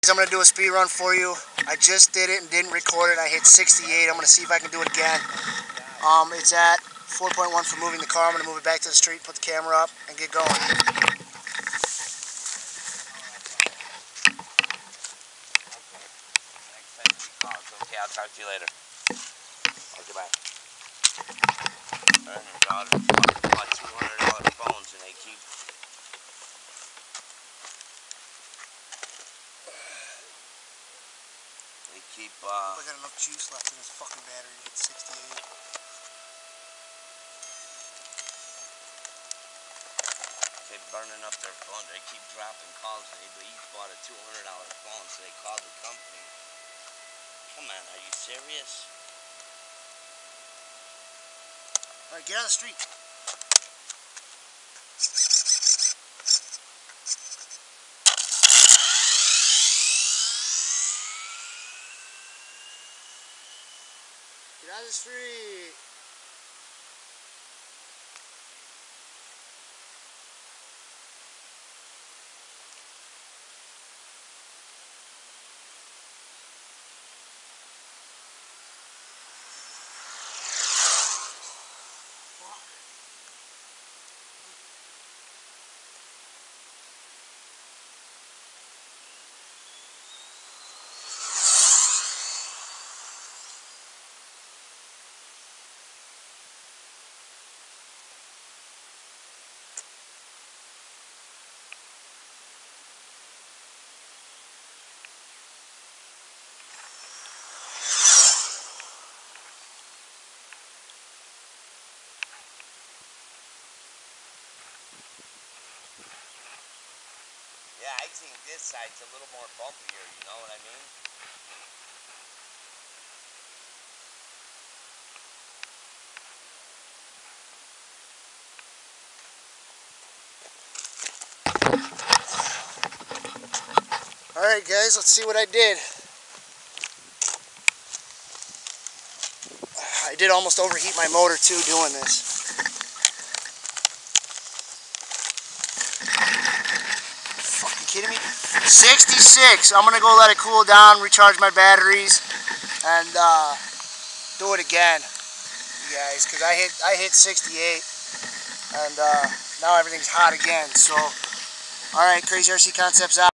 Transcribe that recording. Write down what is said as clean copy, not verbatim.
I'm going to do a speed run for you. I just did it and didn't record it. I hit 68. I'm going to see if I can do it again. It's at 4.1 for moving the car. I'm going to move it back to the street, put the camera up, and get going. Okay, I'll talk to you later. Okay, bye. Her and her daughter bought $200 phones and they keep I got enough juice left in this fucking battery to hit 68. They're burning up their phone. They keep dropping calls. They each bought a $200 phone, so they called the company. Come on, are you serious? Alright, get on the street. Get on the street. Yeah, I think this side's a little more bumpier, you know what I mean? Alright guys, let's see what I did. I did almost overheat my motor too doing this. Fucking kidding me? 66. I'm gonna go let it cool down, recharge my batteries, and do it again, you guys, because I hit 68, and now everything's hot again. So, all right, Crazy RC Concepts out.